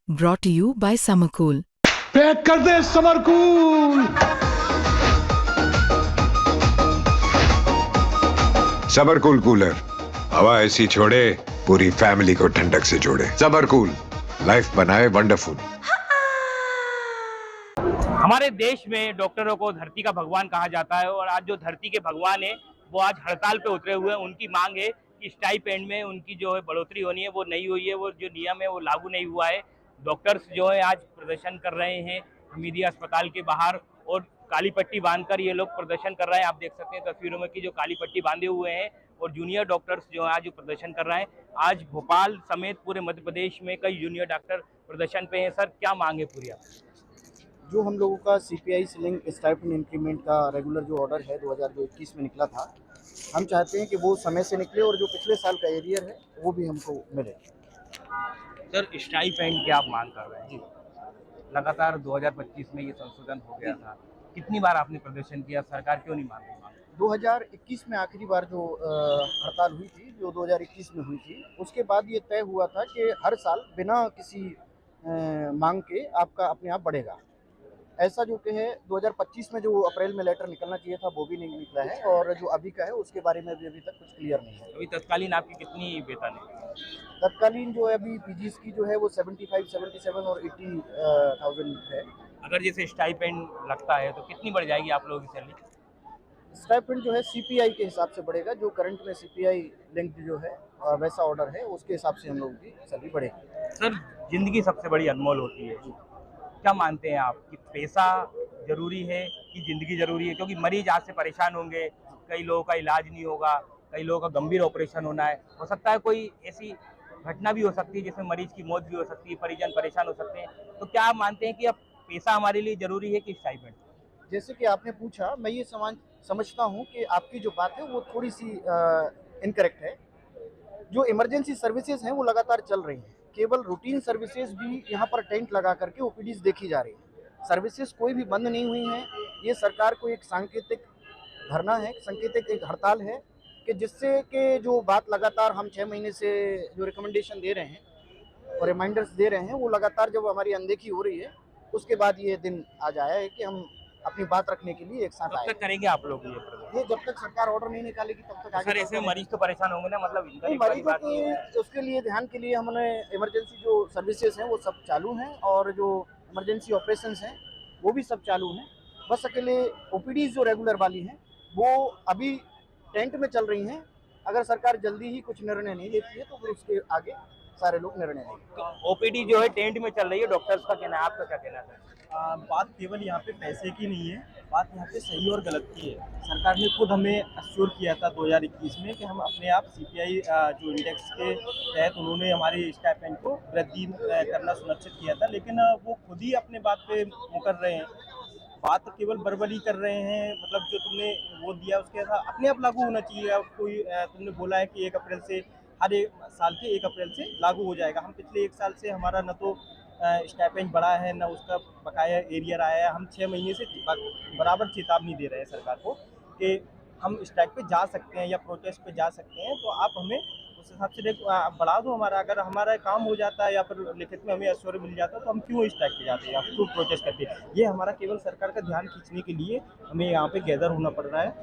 brought to you by Summercool. Pack कर दे summer cool. Summer cool cooler हवा ऐसी छोड़े पूरी फैमिली को ठंडक से जोड़े। समरकूल लाइफ बनाए वंडरफुल। हमारे देश में डॉक्टरों को धरती का भगवान कहा जाता है और आज जो धरती के भगवान है वो आज हड़ताल पे उतरे हुए हैं। उनकी मांग है कि स्टाइपेंड में उनकी जो है बढ़ोतरी होनी है वो नहीं हुई है, वो जो नियम है वो लागू नहीं हुआ है। डॉक्टर्स जो है आज प्रदर्शन कर रहे हैं हमीदिया अस्पताल के बाहर और काली पट्टी बांधकर ये लोग प्रदर्शन कर रहे हैं। आप देख सकते हैं तस्वीरों में कि जो काली पट्टी बांधे हुए हैं और जूनियर डॉक्टर्स जो है आज प्रदर्शन कर रहे हैं। आज भोपाल समेत पूरे मध्य प्रदेश में कई जूनियर डॉक्टर प्रदर्शन पे हैं। सर क्या मांग है पूरी आप? जो हम लोगों का सीपीआई सीलिंग स्टाइपेंड इंक्रीमेंट का रेगुलर जो ऑर्डर है 2021 में निकला था, हम चाहते हैं कि वो समय से निकले और जो पिछले साल का एरियर है वो भी हमको मिले। सर स्टाइपेंड क्या आप मांग कर रहे हैं? जी, लगातार 2025 में ये संशोधन हो गया था, कितनी बार आपने प्रदर्शन किया, सरकार क्यों नहीं मान रही? 2021 में आखिरी बार जो हड़ताल हुई थी, जो 2021 में हुई थी, उसके बाद ये तय हुआ था कि हर साल बिना किसी मांग के आपका अपने आप बढ़ेगा। ऐसा जो कि है 2025 में जो अप्रैल में लेटर निकलना चाहिए था वो भी नहीं निकला है और जो अभी का है उसके बारे में भी अभी तक कुछ क्लियर नहीं है। अभी तत्कालीन आपकी कितनी वेतन है? तत्कालीन जो है अभी पीजीज की जो है वो 75, 77 और 80,000 है। अगर जैसे स्टाइपेंड लगता है तो कितनी बढ़ जाएगी आप लोगों की सैलरी? स्टाइपेंड जो है सीपीआई के हिसाब से बढ़ेगा, जो करंट में सीपीआई लिंक्ड जो है वैसा ऑर्डर है उसके हिसाब से हम लोगों की सैलरी बढ़ेगी। सर जिंदगी सबसे बड़ी अनमोल होती है, क्या मानते हैं आप कि पैसा जरूरी है कि जिंदगी जरूरी है? क्योंकि मरीज आज से परेशान होंगे, कई लोगों का इलाज नहीं होगा, कई लोगों का गंभीर ऑपरेशन होना है, हो सकता है कोई ऐसी घटना भी हो सकती है जिसमें मरीज की मौत भी हो सकती है, परिजन परेशान हो सकते हैं। तो क्या आप मानते हैं कि अब पैसा हमारे लिए जरूरी है कि स्टाइपेंड? जैसे कि आपने पूछा, मैं ये समझता हूँ कि आपकी जो बात है वो थोड़ी सी इनकरेक्ट है। जो इमरजेंसी सर्विसेज हैं वो लगातार चल रही हैं, केवल रूटीन सर्विसेज भी यहाँ पर टेंट लगा करके ओपीडीज देखी जा रही है। सर्विसेज कोई भी बंद नहीं हुई हैं। ये सरकार को एक सांकेतिक धरना है, सांकेतिक एक हड़ताल है कि जिससे कि जो बात लगातार हम 6 महीने से जो रिकमेंडेशन दे रहे हैं और रिमाइंडर्स दे रहे हैं वो लगातार जब हमारी अनदेखी हो रही है उसके बाद ये दिन आज आया है कि हम अपनी बात रखने के लिए एक साथ आए। कब तक करेंगे आप लोग ये? जब तक सरकार ऑर्डर नहीं निकालेगी तब तक आगे। सर ऐसे मरीज तो परेशान होंगे ना, मतलब मरीजों के उसके लिए ध्यान के लिए हमने इमरजेंसी जो सर्विसेज हैं वो सब चालू हैं और जो इमरजेंसी ऑपरेशंस हैं वो भी सब चालू हैं। बस अकेले ओपीडी जो रेगुलर वाली हैं वो अभी टेंट में चल रही हैं। अगर सरकार जल्दी ही कुछ निर्णय नहीं लेती है तो फिर उसके आगे सारे लोग निर्णय लेंगे। तो ओपीडी जो है टेंट में चल रही है, डॉक्टर्स का कहना है, आपका क्या कहना है? बात केवल यहाँ पे पैसे की नहीं है, बात यहाँ पे सही और गलत की है। सरकार ने खुद हमें अश्योर किया था 2021 में कि हम अपने आप सीपीआई जो इंडेक्स के तहत उन्होंने हमारे स्टाइपेंड को वृद्धि करना सुनिश्चित किया था, लेकिन वो खुद ही अपने बात पे मुकर रहे हैं। बात केवल वर्बली कर रहे हैं, मतलब जो तुमने वो दिया उसके साथ अपने आप लागू होना चाहिए। अब कोई तुमने बोला है कि 1 अप्रैल से हर एक साल के 1 अप्रैल से लागू हो जाएगा। हम पिछले 1 साल से हमारा न तो स्टाइपेंड बढ़ा है न उसका बकाया एरियर आया है। हम 6 महीने से बराबर चेतावनी दे रहे हैं सरकार को कि हम स्ट्राइक पे जा सकते हैं या प्रोटेस्ट पे जा सकते हैं, तो आप हमें उस हिसाब से बढ़ा दो हमारा। अगर हमारा काम हो जाता है या फिर लिखित में हमें एश्योर मिल जाता है तो हम क्यों स्ट्राइक पे जाते हैं या क्यों प्रोटेस्ट करते हैं? ये हमारा केवल सरकार का ध्यान खींचने के लिए हमें यहाँ पे गैदर होना पड़ रहा है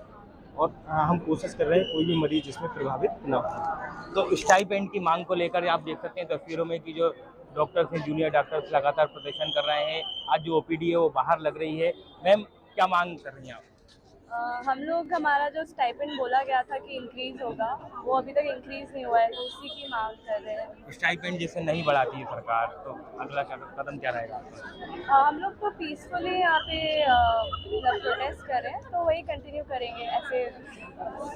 और हम कोशिश कर रहे हैं कोई भी मरीज इसमें प्रभावित ना हो। तो स्टाइपेंड की मांग को लेकर आप देख सकते हैं तस्वीरों में कि जो डॉक्टर्स हैं, जूनियर डॉक्टर्स लगातार प्रदर्शन कर रहे हैं। आज जो ओपीडी है वो बाहर लग रही है। मैम क्या मांग कर रही हैं आप? हम लोग हमारा जो स्टाइपेंड बोला गया था कि इंक्रीज होगा वो अभी तक इंक्रीज नहीं हुआ है, तो उसी की मांग कर रहे हैं। स्टाइपेंड जैसे नहीं बढ़ाती है सरकार तो अगला कदम क्या रहेगा आपका? हम लोग तो पीसफुली यहाँ पे प्रोटेस्ट कर रहे हैं, तो वही कंटिन्यू करेंगे ऐसे।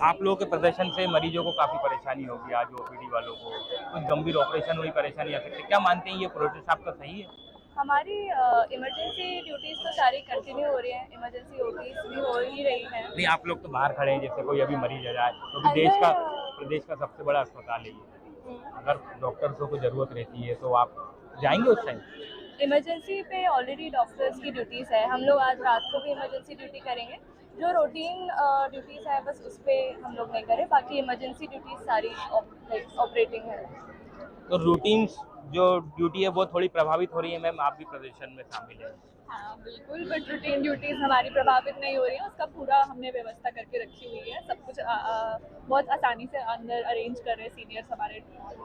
आप लोगों के प्रदर्शन से मरीजों को काफ़ी परेशानी होगी, आज ओपीडी वालों को कुछ गंभीर ऑपरेशन हुई परेशानी आ सकती है। क्या मानते हैं ये प्रोटेस्ट आपका सही है? हमारी इमरजेंसी ड्यूटीज़ तो सारी कंटिन्यू हो रही हैं, इमरजेंसी ओटीज भी हो ही रही हैं। नहीं, आप लोग तो बाहर खड़े हैं, जैसे कोई अभी मरीज आ जाए तो प्रदेश का सबसे बड़ा अस्पताल है ये, अगर डॉक्टर्सों को ज़रूरत रहती है तो आप जाएंगे उस टाइम? इमरजेंसी पे ऑलरेडी डॉक्टर्स की ड्यूटीज़ है, हम लोग आज रात को भी इमरजेंसी ड्यूटी करेंगे। जो रूटीन ड्यूटीज़ है बस उस पर हम लोग नहीं करें, बाकी इमरजेंसी ड्यूटीज़ सारी ऑपरेटिंग है। तो रूटीन जो ड्यूटी है वो थोड़ी प्रभावित हो रही है। मैम आप भी प्रदर्शन में शामिल हैं। हाँ बिल्कुल, बट रूटीन ड्यूटीज़ हमारी प्रभावित नहीं हो रही हैं, उसका पूरा हमने व्यवस्था करके रखी हुई है। सब कुछ बहुत आसानी से अंदर अरेंज कर रहे हैं, सीनियर्स हमारे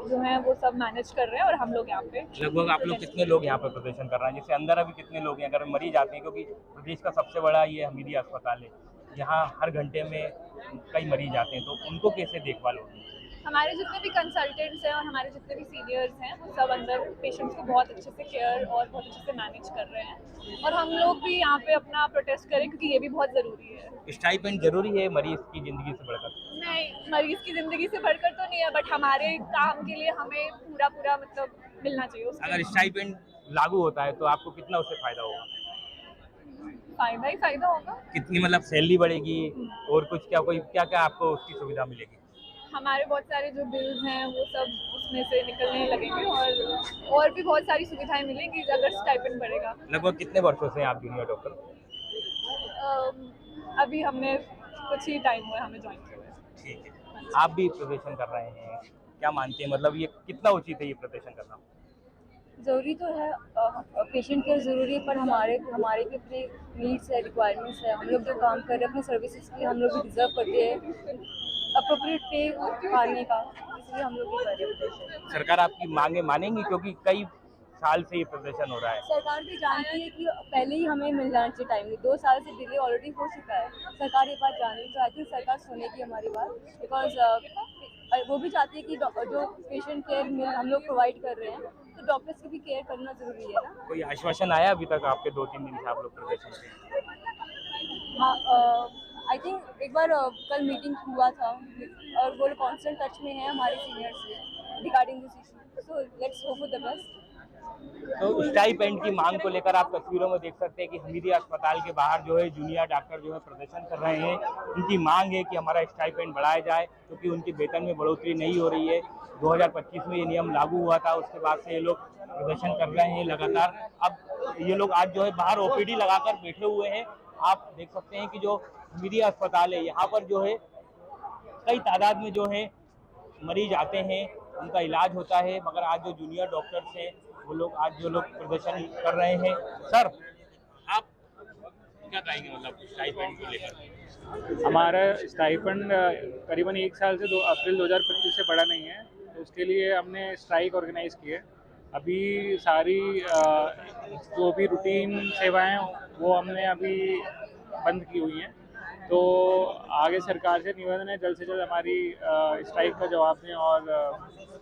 जो हैं वो सब मैनेज कर रहे हैं और हम लोग यहाँ पे लगभग आप लोग कितने लोग यहाँ पे प्रदर्शन कर रहे हैं? जैसे अंदर अभी कितने लोग हैं अगर मरीज आते हैं, क्योंकि प्रदेश का सबसे बड़ा ये हमीदिया अस्पताल है, यहाँ हर घंटे में कई मरीज आते हैं, तो उनको कैसे देखभाल होगी? हमारे जितने भी कंसल्टेंट्स हैं और हमारे जितने भी सीनियर्स हैं वो सब अंदर पेशेंट्स को बहुत अच्छे से केयर और बहुत अच्छे से मैनेज कर रहे हैं, और हम लोग भी यहाँ पे अपना प्रोटेस्ट करें क्योंकि ये भी बहुत ज़रूरी है। स्टाइपेंड जरूरी है मरीज की ज़िंदगी से बढ़कर? नहीं, मरीज की ज़िंदगी से बढ़कर तो नहीं है, बट हमारे काम के लिए हमें पूरा मतलब मिलना चाहिए उसके अगर लिए। स्टाइपेंड लागू होता है तो आपको कितना उससे फ़ायदा होगा? फ़ायदा ही फ़ायदा होगा। कितनी मतलब सैलरी बढ़ेगी और कुछ क्या क्या आपको उसकी सुविधा मिलेगी? हमारे बहुत सारे जो बिल्स हैं वो सब उसमें से निकलने लगेंगे और भी बहुत सारी सुविधाएं मिलेंगी अगर स्टाइपेंड बढ़ेगा। लगभग कितने वर्षों से हैं आप जूनियर डॉक्टर? अभी हमने कुछ ही टाइम हुआ है हमें ज्वाइन किया हुआ है। ठीक है, आप भी प्रदर्शन कर रहे हैं, क्या मानते हैं मतलब ये कितना उचित है ये प्रदर्शन करना? ज़रूरी तो है, पेशेंट केयर ज़रूरी है, पर हमारे भी अपने नीड्स है, रिक्वायरमेंट्स है। हम लोग जो काम कर रहे हैं अपनी सर्विसेज के लिए हम लोग भी डिज़र्व करते हैं अप्रोप्रिएट पे पाने का, इसलिए हम लोग भी कर रहे हैं। सरकार आपकी मांगे मानेंगी, क्योंकि कई साल से ये प्रदर्शन हो रहा है? सरकार भी जानती है कि पहले ही हमें मिल जाना चाहिए टाइम, 2 साल से डिले ऑलरेडी हो चुका है। सरकार ये बात जान रही है, तो आई थिंक सरकार सुनेगी हमारी बात, बिकॉज वो भी चाहती है कि जो पेशेंट केयर हम लोग प्रोवाइड कर रहे हैं तो डॉक्टर्स की भी केयर करना ज़रूरी है ना। कोई आश्वासन आया अभी तक आपके 2-3 दिन से आप लोग प्रदर्शन से? हाँ, आई थिंक एक बार कल मीटिंग हुआ था और वो कांस्टेंट टच में है हमारे सीनियर से regarding this issue, so let's hope for the best. तो स्टाइपेंड की मांग को लेकर आप तस्वीरों में देख सकते हैं कि हमीदिया अस्पताल के बाहर जो है जूनियर डॉक्टर जो है प्रदर्शन कर रहे हैं। उनकी मांग है कि हमारा स्टाइपेंड बढ़ाया जाए, क्योंकि उनके वेतन में बढ़ोतरी नहीं हो रही है। 2025 में ये नियम लागू हुआ था, उसके बाद से ये लोग प्रदर्शन कर रहे हैं लगातार। अब ये लोग आज जो है बाहर ओपीडी लगाकर बैठे हुए हैं। आप देख सकते हैं कि जो हमीदिया अस्पताल है यहाँ पर जो है कई तादाद में जो है मरीज आते हैं, उनका इलाज होता है, मगर आज जो जूनियर डॉक्टर्स हैं वो लोग आज जो लोग प्रदर्शन कर रहे हैं। सर आप क्या कहेंगे मतलब स्टाइपेंड को लेकर? हमारा स्टाइपेंड करीबन 1 साल से 2 अप्रैल 2025 से बढ़ा नहीं है, तो उसके लिए हमने स्ट्राइक ऑर्गेनाइज की है। अभी सारी जो भी रूटीन सेवाएं वो हमने अभी बंद की हुई हैं, तो आगे सरकार से निवेदन है जल्द से जल्द हमारी स्ट्राइक का जवाब दें और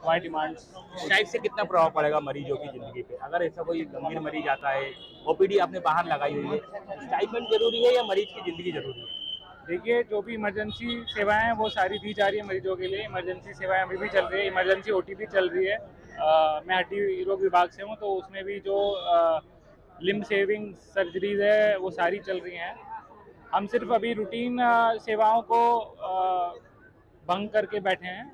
हमारी डिमांड्स। स्ट्राइक से कितना प्रभाव पड़ेगा मरीजों की ज़िंदगी पे? अगर ऐसा कोई गंभीर मरीज आता है, ओपीडी आपने बाहर लगाई हुई है, स्टाइपेंड जरूरी है या मरीज की ज़िंदगी जरूरी है? देखिए, जो भी इमरजेंसी सेवाएं हैं वो सारी दी जा रही है मरीजों के लिए। इमरजेंसी सेवाएं अभी भी चल रही है, इमरजेंसी ओटी भी चल रही है। मैं हड्डी रोग विभाग से हूँ, तो उसमें भी जो लिम्ब सेविंग सर्जरीज है वो सारी चल रही हैं। हम सिर्फ अभी रूटीन सेवाओं को भंग करके बैठे हैं।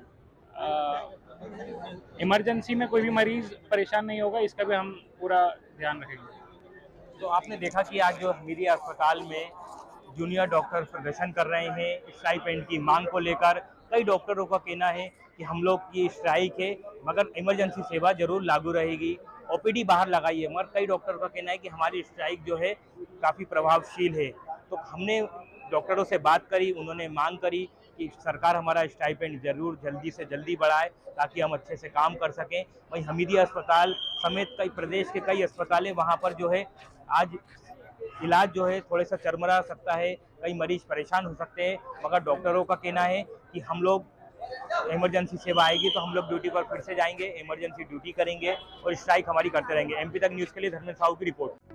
इमरजेंसी में कोई भी मरीज परेशान नहीं होगा, इसका भी हम पूरा ध्यान रखेंगे। तो आपने देखा कि आज जो हमीदिया अस्पताल में जूनियर डॉक्टर प्रदर्शन कर रहे हैं स्टाइपेंड की मांग को लेकर। कई डॉक्टरों का कहना है कि हम लोग की स्ट्राइक है मगर इमरजेंसी सेवा जरूर लागू रहेगी, ओपीडी बाहर लगाई है, मगर कई डॉक्टरों का कहना है कि हमारी स्ट्राइक जो है काफ़ी प्रभावशील है। तो हमने डॉक्टरों से बात करी, उन्होंने मांग करी कि सरकार हमारा स्टाइपेंड जरूर जल्दी से जल्दी बढ़ाए ताकि हम अच्छे से काम कर सकें। वहीं हमीदिया अस्पताल समेत कई प्रदेश के कई अस्पताल हैं, वहाँ पर जो है आज इलाज जो है थोड़ा सा चरमरा सकता है, कई मरीज परेशान हो सकते हैं, मगर डॉक्टरों का कहना है कि हम लोग इमरजेंसी सेवा आएगी तो हम लोग ड्यूटी पर फिर से जाएंगे, इमरजेंसी ड्यूटी करेंगे और स्ट्राइक हमारी करते रहेंगे। एमपी तक न्यूज़ के लिए धर्मेंद्र साहू की रिपोर्ट।